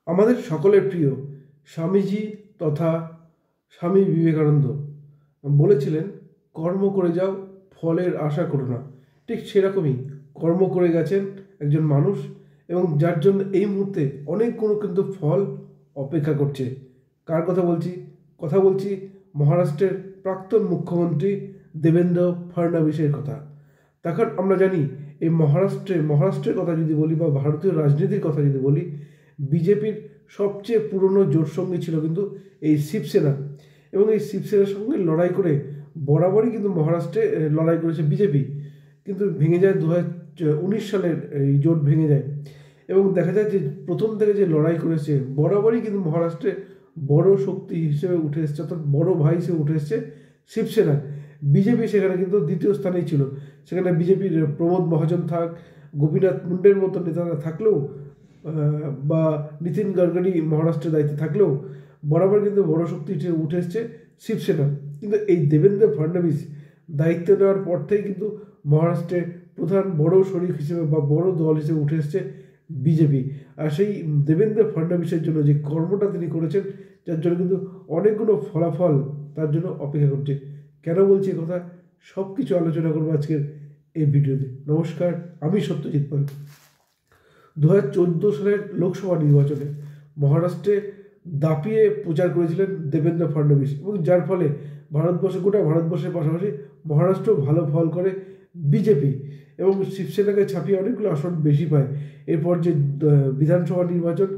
আমাদের সকলের প্রিয় স্বামীজি তথা স্বামী বিবেকানন্দ বলেছিলেন, কর্ম করে যাও, ফলের আশা করো না। ঠিক সেরকমই কর্ম করে গেছেন একজন মানুষ, এবং যার জন্য এই মুহূর্তে অনেকগুলো কিন্তু ফল অপেক্ষা করছে। কার কথা বলছি? কথা বলছি মহারাষ্ট্রের প্রাক্তন মুখ্যমন্ত্রী দেবেন্দ্র ফডনবিসের কথা। তখন আমরা জানি এই মহারাষ্ট্রের কথা যদি বলি বা ভারতীয় রাজনীতির কথা যদি বলি, বিজেপির সবচেয়ে পুরনো জোটসঙ্গী ছিল কিন্তু এই শিবসেনা, এবং এই শিবসেনার সঙ্গে লড়াই করে বরাবরই কিন্তু মহারাষ্ট্রে লড়াই করেছে বিজেপি, কিন্তু ভেঙে যায় 2019 সালের এই জোট ভেঙে যায়। এবং দেখা যায় যে প্রথম থেকে যে লড়াই করেছে বরাবরই কিন্তু মহারাষ্ট্রে বড় শক্তি হিসেবে উঠে এসছে, অর্থাৎ বড় ভাই হিসেবে উঠে এসছে শিবসেনা। বিজেপি সেখানে কিন্তু দ্বিতীয় স্থানেই ছিল। সেখানে বিজেপির প্রমোদ মহাজন থাক, গোপীনাথ মুন্ডের মতো নেতারা থাকলেও বা নীতিন গডকরি মহারাষ্ট্রের দায়িত্বে থাকলেও বরাবর কিন্তু বড় শক্তি হিসেবে উঠে এসছে শিবসেনা। কিন্তু এই দেবেন্দ্র ফডনবিস দায়িত্ব নেওয়ার পর থেকেই কিন্তু মহারাষ্ট্রের প্রধান বড় শরিক হিসেবে বা বড় দল হিসেবে উঠে এসছে বিজেপি। আর সেই দেবেন্দ্র ফডনবিসের জন্য যে কর্মটা তিনি করেছেন, যার জন্য কিন্তু অনেকগুলো ফলাফল তার জন্য অপেক্ষা করছে। কেন বলছি কথা, সব কিছু আলোচনা করবো আজকের এই ভিডিওতে। নমস্কার, আমি সত্যজিৎ পাল। 2014 সালের লোকসভা নির্বাচনে মহারাষ্ট্রে দাপিয়ে প্রচার করেছিলেন দেবেন্দ্র ফডনবিস, এবং যার ফলে গোটা ভারতবর্ষের পাশাপাশি মহারাষ্ট্র ভালো ফল করে বিজেপি, এবং শিবসেনাকে ছাপিয়ে অনেকগুলো আসন বেশি পায়। এরপর যে বিধানসভা নির্বাচন,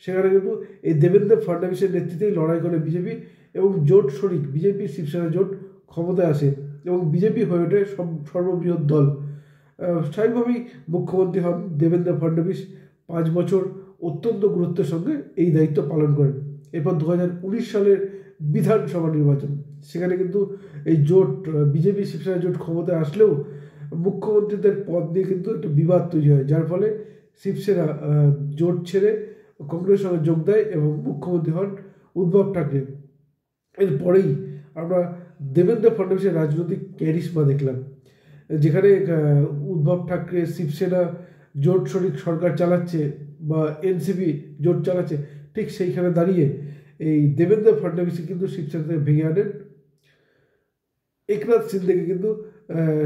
সেখানে কিন্তু এই দেবেন্দ্র ফডনবিসের নেতৃত্বেই লড়াই করে বিজেপি, এবং জোট শরিক বিজেপি শিবসেনা জোট ক্ষমতায় আসে, এবং বিজেপি হয়ে ওঠে সর্ববৃহৎ দল। স্বাভাবিকভাবেই মুখ্যমন্ত্রী হন দেবেন্দ্র ফডনবিস। 5 বছর অত্যন্ত গুরুত্বের সঙ্গে এই দায়িত্ব পালন করেন। এরপর 2019 সালের বিধানসভা নির্বাচন, সেখানে কিন্তু এই জোট বিজেপি শিবসেনা জোট ক্ষমতায় আসলেও মুখ্যমন্ত্রীদের পদ নিয়ে কিন্তু একটা বিবাদ তৈরি হয়, যার ফলে শিবসেনা জোট ছেড়ে কংগ্রেসের সঙ্গে যোগ দেয় এবং মুখ্যমন্ত্রী হন উদ্ধব ঠাকরে। এরপরেই আমরা দেবেন্দ্র ফডনবিসের রাজনৈতিক ক্যারিশমা দেখলাম, যেখানে উদ্ধব ঠাকরে শিবসেনা জোট শরিক সরকার চালাচ্ছে বা এনসিপি জোট চালাচ্ছে, ঠিক সেইখানে দাঁড়িয়ে এই দেবেন্দ্র ফডনবিস কিন্তু শিবসেনা থেকে ভেঙে আনেন একনাথ সিন্দেকে, কিন্তু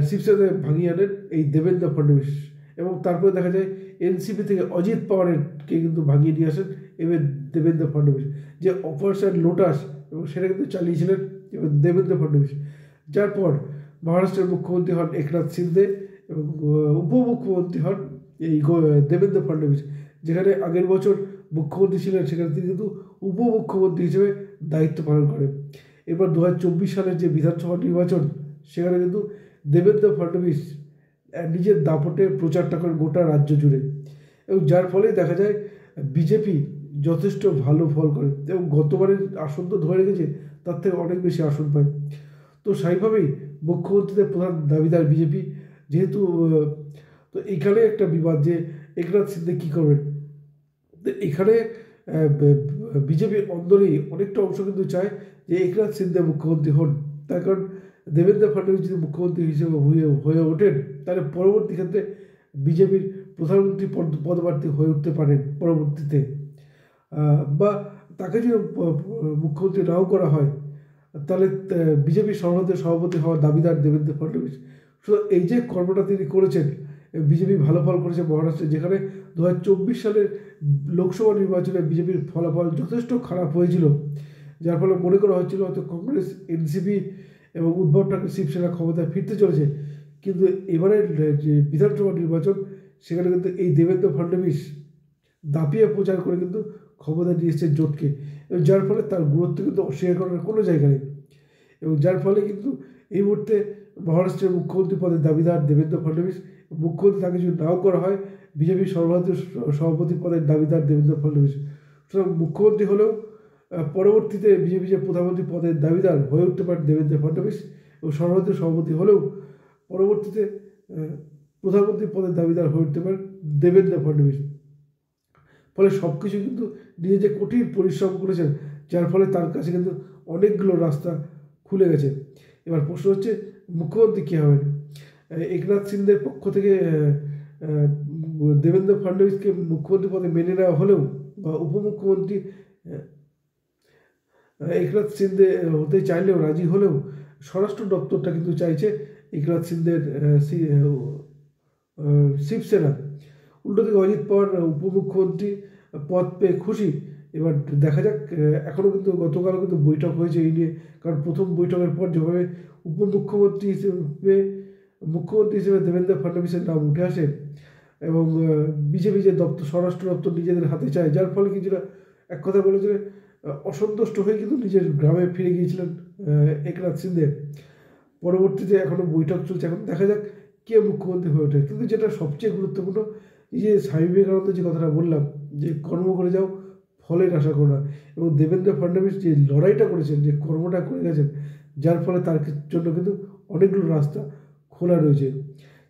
শিবসেনা থেকে ভাঙিয়ে আনেন এই দেবেন্দ্র ফডনবিস। এবং তারপরে দেখা যায় এনসিপি থেকে অজিত পাওয়ারকে কিন্তু ভাঙিয়ে নিয়ে আসেন এবার দেবেন্দ্র ফডনবিস, যে অপারেশন লোটাস, এবং সেটা কিন্তু চালিয়েছিলেন এবার দেবেন্দ্র ফডনবিস। যার পর মহারাষ্ট্রের মুখ্যমন্ত্রী হন একনাথ সিন্দে, এবং উপমুখ্যমন্ত্রী হন এই দেবেন্দ্র ফডনবিস। যেখানে আগের বছর মুখ্যমন্ত্রী ছিলেন, সেখানে তিনি কিন্তু উপমুখ্যমন্ত্রী হিসেবে দায়িত্ব পালন করেন। এবার 2024 সালের যে বিধানসভা নির্বাচন, সেখানে কিন্তু দেবেন্দ্র ফডনবিস নিজের দাপটে প্রচারটা করেন গোটা রাজ্য জুড়ে, এবং যার ফলেই দেখা যায় বিজেপি যথেষ্ট ভালো ফল করে, এবং গতবারের আসন তো ধরে রেখেছে, তার থেকে অনেক বেশি আসন পায়। তো স্বাভাবিকভাবেই মুখ্যমন্ত্রীদের প্রধান দাবিদার বিজেপি, যেহেতু তো এইখানে একটা বিবাদ যে একনাথ সিন্দে কী করবেন। এখানে বিজেপির অন্দরেই অনেকটা অংশ কিন্তু চায় যে একনাথ সিন্দে মুখ্যমন্ত্রী হন, তার কারণ দেবেন্দ্র ফডনবিস যদি মুখ্যমন্ত্রী হিসেবে হয়ে ওঠেন, তাহলে পরবর্তী ক্ষেত্রে বিজেপির প্রধানমন্ত্রী পদপ্রার্থী হয়ে উঠতে পারেন পরবর্তীতে, বা তাকে যদি মুখ্যমন্ত্রী নাও করা হয়, তাহলে বিজেপির সভাপতি হওয়ার দাবিদার দেবেন্দ্র ফডনবিস। সুতরাং এই যে কর্মটা তিনি করেছেন, বিজেপি ভালো ফল করেছে মহারাষ্ট্রে, যেখানে 2024 সালের লোকসভা নির্বাচনে বিজেপির ফলাফল যথেষ্ট খারাপ হয়েছিল, যার ফলে মনে করা হচ্ছিল হয়তো কংগ্রেস, এনসিপি এবং উদ্ধব ঠাকরে শিবসেনা ক্ষমতায় ফিরতে চলেছে। কিন্তু এবারের যে বিধানসভা নির্বাচন, সেখানে কিন্তু এই দেবেন্দ্র ফডনবিস দাপিয়ে প্রচার করে কিন্তু ক্ষমতায় নিয়ে এসেছে জোটকে, এবং যার ফলে তার গুরুত্ব কিন্তু অস্বীকার করার কোনো জায়গা নেই। এবং যার ফলে কিন্তু এই মুহূর্তে মহারাষ্ট্রের মুখ্যমন্ত্রী পদের দাবিদার দেবেন্দ্র ফডনবিস। মুখ্যমন্ত্রী তাকে যদি নাও করা হয়, বিজেপির সর্বভারতীয় সভাপতি পদের দাবিদার দেবেন্দ্র ফডনবিস। সুতরাং মুখ্যমন্ত্রী হলেও পরবর্তীতে বিজেপি যে প্রধানমন্ত্রী পদের দাবিদার হয়ে উঠতে পারে দেবেন্দ্র ফডনবিস, এবং সর্বভারতীয় সভাপতি হলেও পরবর্তীতে প্রধানমন্ত্রী পদের দাবিদার হয়ে উঠতে পারে দেবেন্দ্র ফডনবিস। ফলে সব কিছু কিন্তু নিজে যে কঠিন পরিশ্রম করেছেন, যার ফলে তার কাছে কিন্তু অনেকগুলো রাস্তা খুলে গেছে। এবার প্রশ্ন হচ্ছে মুখ্যমন্ত্রী কী হবেন। একনাথ সিন্দের পক্ষ থেকে দেবেন্দ্র ফডনবিসকে মুখ্যমন্ত্রী পদে মেনে নেওয়া হলেও বা উপমুখ্যমন্ত্রী একনাথ সিন্ধে হতে চাইলেও, রাজি হলেও স্বরাষ্ট্র দপ্তরটা কিন্তু চাইছে একনাথ সিন্ধের শিবসেনা। উল্টো দিকে অজিত পাওয়ার উপমুখ্যমন্ত্রী পদ পেয়ে খুশি। এবার দেখা যাক, এখনও কিন্তু গতকালও কিন্তু বৈঠক হয়েছে এই নিয়ে, কারণ প্রথম বৈঠকের পর যেভাবে উপমুখ্যমন্ত্রী হিসেবে দেবেন্দ্র ফডনবিসের নাম উঠে আসে এবং বিজেপি যে দপ্তর, স্বরাষ্ট্র দপ্তর নিজেদের হাতে চায়, যার ফলে কিছুটা এক কথা বলেছে অসন্তুষ্ট হয়ে কিন্তু নিজের গ্রামে ফিরে গিয়েছিলেন একনাথ সিন্ধে। পরবর্তীতে এখনও বৈঠক চলছে, এখন দেখা যাক কে মুখ্যমন্ত্রী হয়ে ওঠে। কিন্তু যেটা সবচেয়ে গুরুত্বপূর্ণ, এই যে স্বামী বিবেকানন্দ যে কথাটা বললাম, যে কর্ম করে যাও, ফলের আশা করো না, এবং দেবেন্দ্র ফডনবিস যে লড়াইটা করেছেন, যে কর্মটা করে গেছেন, যার ফলে তার জন্য কিন্তু অনেকগুলো রাস্তা খোলা রয়েছে।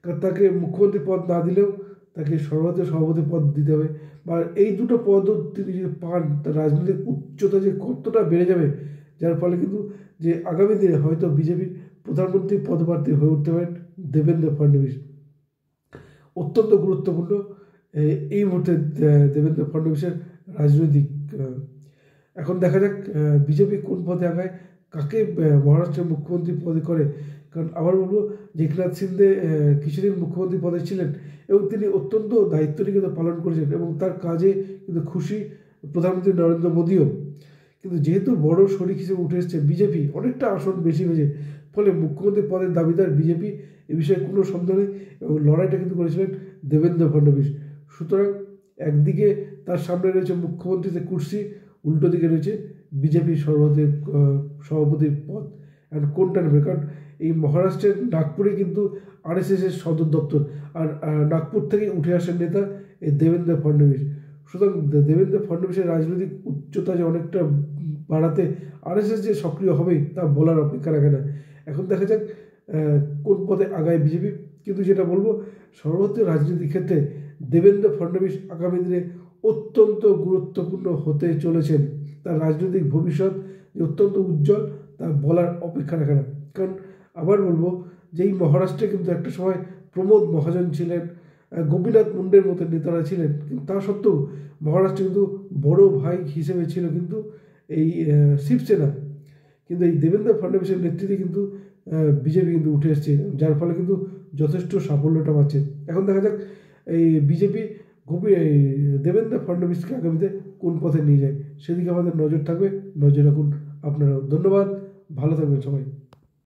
কারণ তাকে মুখ্যমন্ত্রী পদ না দিলেও তাকে সর্বভারতীয় সভাপতি পদ দিতে হবে, বা এই দুটো পদও তিনি যদি পান, তার রাজনৈতিক উচ্চতা যে কতটা বেড়ে যাবে, যার ফলে কিন্তু যে আগামী দিনে হয়তো বিজেপির প্রধানমন্ত্রী পদপ্রার্থী হয়ে উঠতে পারেন দেবেন্দ্র ফডনবিস। অত্যন্ত গুরুত্বপূর্ণ এই মুহূর্তে দেবেন্দ্র ফডনবিসের রাজনৈতিক। এখন দেখা যাক বিজেপি কোন পথে আগায়, কাকে মহারাষ্ট্রের মুখ্যমন্ত্রী পদে করে। কারণ আবার বলবো যে একনাথ সিন্ধে কিছুদিন মুখ্যমন্ত্রী পদে ছিলেন এবং তিনি অত্যন্ত দায়িত্ব নিয়ে কিন্তু পালন করেছেন এবং তার কাজে কিন্তু খুশি প্রধানমন্ত্রী নরেন্দ্র মোদীও। কিন্তু যেহেতু বড় শরিক হিসেবে উঠে এসছে বিজেপি, অনেকটা আসন বেশি হয়েছে, ফলে মুখ্যমন্ত্রী পদের দাবিদার বিজেপি, এ বিষয়ে কোনো সন্দেহ নেই, এবং লড়াইটা কিন্তু করেছিলেন দেবেন্দ্র ফডনবিস। সুতরাং একদিকে তার সামনে রয়েছে মুখ্যমন্ত্রীতে কুর্সি, উল্টো দিকে রয়েছে বিজেপির সর্বভারতীয় সভাপতির পদ। অ্যান্ড কোনটা নেবে, কারণ এই মহারাষ্ট্রের নাগপুরে কিন্তু আরএসএসের সদর দপ্তর, আর নাগপুর থেকেই উঠে আসেন নেতা এই দেবেন্দ্র ফডনবিস। সুতরাং দেবেন্দ্র ফডনবিসের রাজনৈতিক উচ্চতা যে অনেকটা বাড়াতে আরএসএস যে সক্রিয় হবেই তা বলার অপেক্ষা রাখে না। এখন দেখা যাক কোন পথে আগায় বিজেপি। কিন্তু যেটা বলবো, সর্বভারতীয় রাজনীতির ক্ষেত্রে দেবেন্দ্র ফডনবিস আগামী দিনে অত্যন্ত গুরুত্বপূর্ণ হতে চলেছেন। তার রাজনৈতিক ভবিষ্যৎ যে অত্যন্ত উজ্জ্বল তা বলার অপেক্ষা রাখে না। কারণ আবার বলবো যে এই মহারাষ্ট্রে কিন্তু একটা সময় প্রমোদ মহাজন ছিলেন, গোপীনাথ মুন্ডের মতো নেতারা ছিলেন, কিন্তু তা সত্ত্বেও মহারাষ্ট্রে কিন্তু বড় ভাই হিসেবে ছিল কিন্তু এই শিবসেনা। কিন্তু এই দেবেন্দ্র ফডনবিসের নেতৃত্বে কিন্তু বিজেপি কিন্তু উঠে এসছে, যার ফলে কিন্তু যথেষ্ট সাফল্যটা পাচ্ছে। এখন দেখা যাক এই বিজেপি এই দেবেন্দ্র ফডনবিসকে আগামীতে কোন পথে নিয়ে যায়, সেদিকে আমাদের নজর থাকবে। নজর রাখুন আপনারাও। ধন্যবাদ, ভালো থাকবেন সবাই।